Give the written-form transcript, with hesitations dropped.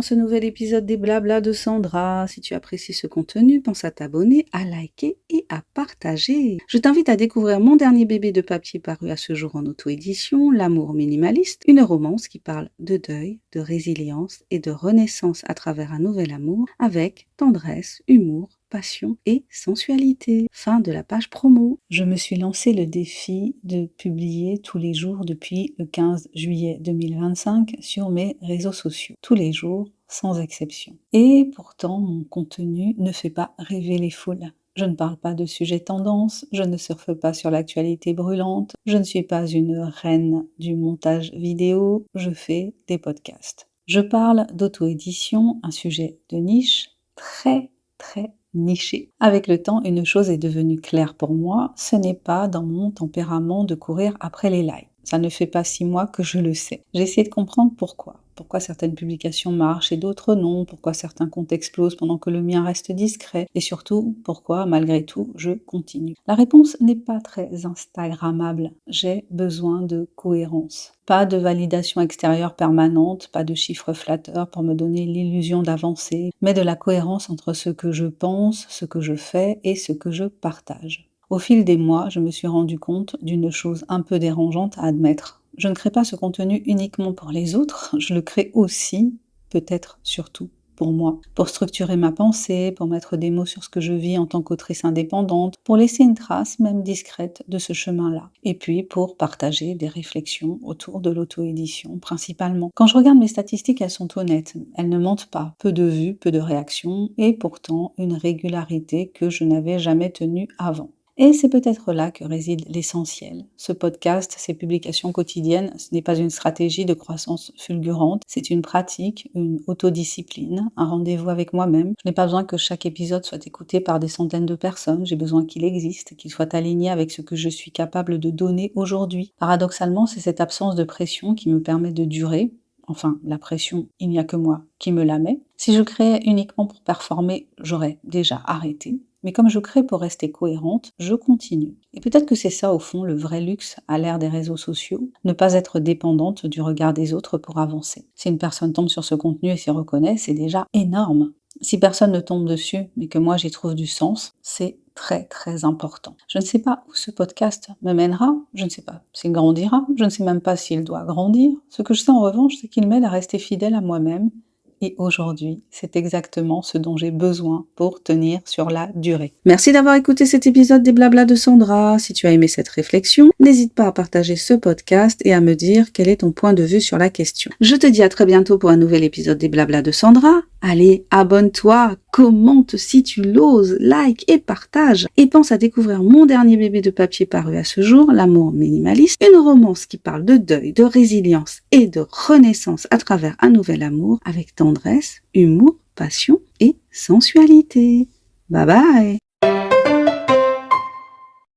dans ce nouvel épisode des Blabla de Sandra. Si tu apprécies ce contenu, pense à t'abonner, à liker et à partager. Je t'invite à découvrir mon dernier bébé de papier paru à ce jour en auto-édition, L'amour minimaliste, une romance qui parle de deuil, de résilience et de renaissance à travers un nouvel amour avec tendresse, humour, passion et sensualité. Fin de la page promo. Je me suis lancé le défi de publier tous les jours depuis le 15 juillet 2025 sur mes réseaux sociaux. Tous les jours, sans exception. Et pourtant, mon contenu ne fait pas rêver les foules. Je ne parle pas de sujets tendance, je ne surfe pas sur l'actualité brûlante, je ne suis pas une reine du montage vidéo, je fais des podcasts. Je parle d'auto-édition, un sujet de niche très niché. Avec le temps, une chose est devenue claire pour moi, ce n'est pas dans mon tempérament de courir après les likes. Ça ne fait pas 6 mois que je le sais. J'ai essayé de comprendre pourquoi. Pourquoi certaines publications marchent et d'autres non, pourquoi certains comptes explosent pendant que le mien reste discret, et surtout, pourquoi, malgré tout, je continue. La réponse n'est pas très instagrammable. J'ai besoin de cohérence. Pas de validation extérieure permanente, pas de chiffres flatteurs pour me donner l'illusion d'avancer, mais de la cohérence entre ce que je pense, ce que je fais et ce que je partage. Au fil des mois, je me suis rendu compte d'une chose un peu dérangeante à admettre. Je ne crée pas ce contenu uniquement pour les autres, je le crée aussi, peut-être surtout, pour moi. Pour structurer ma pensée, pour mettre des mots sur ce que je vis en tant qu'autrice indépendante, pour laisser une trace, même discrète, de ce chemin-là. Et puis pour partager des réflexions autour de l'auto-édition, principalement. Quand je regarde mes statistiques, elles sont honnêtes. Elles ne mentent pas. Peu de vues, peu de réactions, et pourtant une régularité que je n'avais jamais tenue avant. Et c'est peut-être là que réside l'essentiel. Ce podcast, ces publications quotidiennes, ce n'est pas une stratégie de croissance fulgurante, c'est une pratique, une autodiscipline, un rendez-vous avec moi-même. Je n'ai pas besoin que chaque épisode soit écouté par des centaines de personnes, j'ai besoin qu'il existe, qu'il soit aligné avec ce que je suis capable de donner aujourd'hui. Paradoxalement, c'est cette absence de pression qui me permet de durer. Enfin, la pression, il n'y a que moi qui me la met. Si je créais uniquement pour performer, j'aurais déjà arrêté. Mais comme je crée pour rester cohérente, je continue. Et peut-être que c'est ça au fond le vrai luxe à l'ère des réseaux sociaux, ne pas être dépendante du regard des autres pour avancer. Si une personne tombe sur ce contenu et s'y reconnaît, c'est déjà énorme. Si personne ne tombe dessus, mais que moi j'y trouve du sens, c'est très important. Je ne sais pas où ce podcast me mènera, je ne sais pas s'il grandira, je ne sais même pas s'il doit grandir. Ce que je sais en revanche, c'est qu'il m'aide à rester fidèle à moi-même. Et aujourd'hui, c'est exactement ce dont j'ai besoin pour tenir sur la durée. Merci d'avoir écouté cet épisode des Blabla de Sandra. Si tu as aimé cette réflexion, n'hésite pas à partager ce podcast et à me dire quel est ton point de vue sur la question. Je te dis à très bientôt pour un nouvel épisode des Blabla de Sandra. Allez, abonne-toi, commente si tu l'oses, like et partage. Et pense à découvrir mon dernier bébé de papier paru à ce jour, L'amour minimaliste, une romance qui parle de deuil, de résilience et de renaissance à travers un nouvel amour avec tendresse, humour, passion et sensualité. Bye bye!